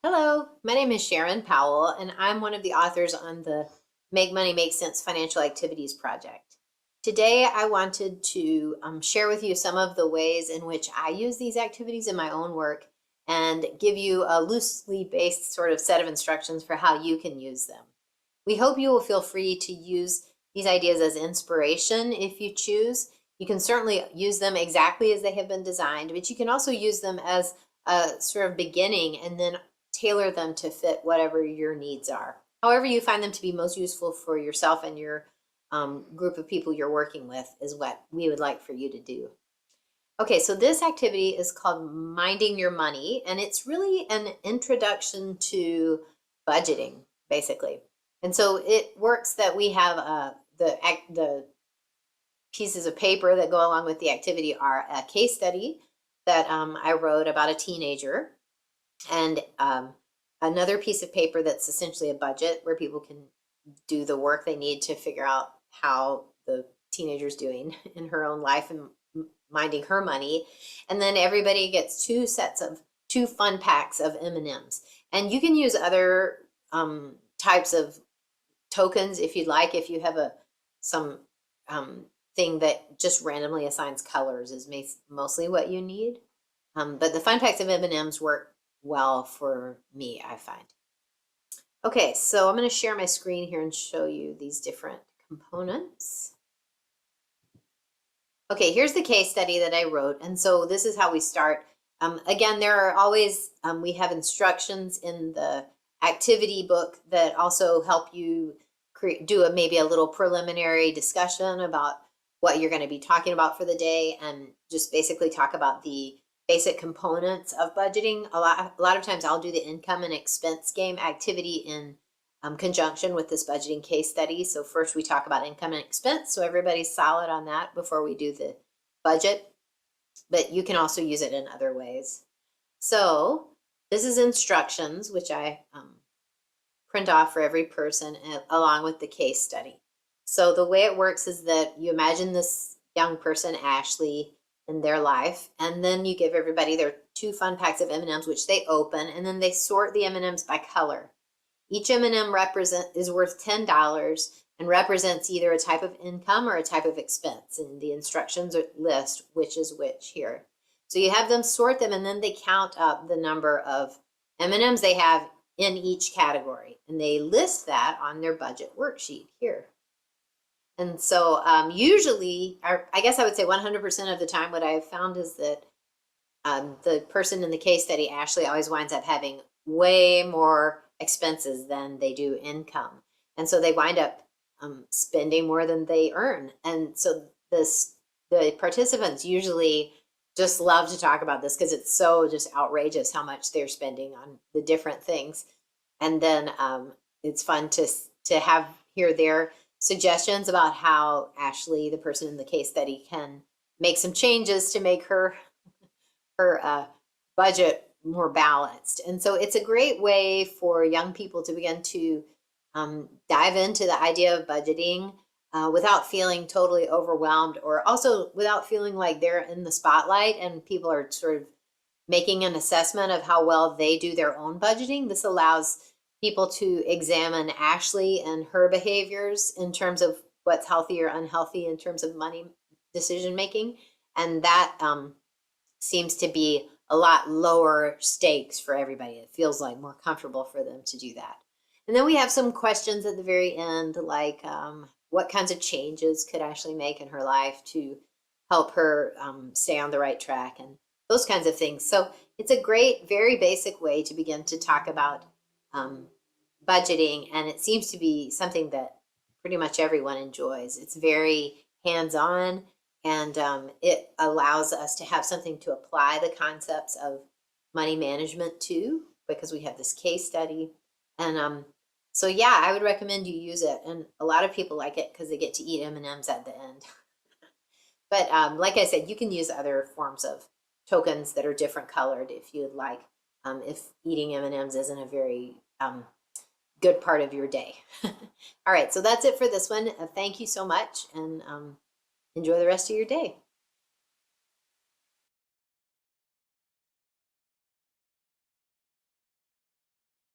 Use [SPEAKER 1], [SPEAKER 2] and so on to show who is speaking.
[SPEAKER 1] Hello, my name is Sharon Powell, and I'm one of the authors on the Make Money Make Sense Financial Activities Project. Today, I wanted to share with you some of the ways in which I use these activities in my own work and give you a loosely based sort of set of instructions for how you can use them. We hope you will feel free to use these ideas as inspiration if you choose. You can certainly use them exactly as they have been designed, but you can also use them as a sort of beginning and then tailor them to fit whatever your needs are. However you find them to be most useful for yourself and your group of people you're working with is what we would like for you to do. Okay, so this activity is called Minding Your Money, and it's really an introduction to budgeting, basically. And so it works that we have the pieces of paper that go along with the activity are a case study that I wrote about a teenager, and another piece of paper that's essentially a budget where people can do the work they need to figure out how the teenager's doing in her own life and minding her money. And then everybody gets two fun packs of M&Ms. And you can use other types of tokens if you'd like. If you have some thing that just randomly assigns colors is mostly what you need. But the fun packs of M&Ms work well for me, I find. Okay, so I'm going to share my screen here and show you these different components. Okay, here's the case study that I wrote. And so this is how we start. Again, there are always, we have instructions in the activity book that also help you do maybe a little preliminary discussion about what you're going to be talking about for the day and just basically talk about the basic components of budgeting. A lot of times I'll do the income and expense game activity in conjunction with this budgeting case study. So first we talk about income and expense, so everybody's solid on that before we do the budget, but you can also use it in other ways. So this is instructions, which I print off for every person along with the case study. So the way it works is that you imagine this young person, Ashley, in their life, and then you give everybody their two fun packs of M&Ms, which they open, and then they sort the M&Ms by color. Each M&M is worth $10 and represents either a type of income or a type of expense, and the instructions list which is which here. So you have them sort them, and then they count up the number of M&Ms they have in each category, and they list that on their budget worksheet here. And so usually, I guess I would say 100% of the time, what I have found is that the person in the case study, Ashley, always winds up having way more expenses than they do income. And so they wind up spending more than they earn. And so the participants usually just love to talk about this because it's so just outrageous how much they're spending on the different things. And then it's fun to hear their suggestions about how Ashley, the person in the case study, can make some changes to make her budget more balanced. And so it's a great way for young people to begin to dive into the idea of budgeting without feeling totally overwhelmed, or also without feeling like they're in the spotlight and people are sort of making an assessment of how well they do their own budgeting. This allows people to examine Ashley and her behaviors in terms of what's healthy or unhealthy in terms of money decision making. And that seems to be a lot lower stakes for everybody. It feels like more comfortable for them to do that. And then we have some questions at the very end, like what kinds of changes could Ashley make in her life to help her stay on the right track and those kinds of things. So it's a great, very basic way to begin to talk about budgeting, and it seems to be something that pretty much everyone enjoys. It's very hands-on, and it allows us to have something to apply the concepts of money management to, because we have this case study. And so yeah, I would recommend you use it, and a lot of people like it because they get to eat M&Ms at the end. But like I said, you can use other forms of tokens that are different colored if you'd like, if eating M&Ms isn't a very good part of your day. All right, so that's it for this one. Thank you so much, and enjoy the rest of your day.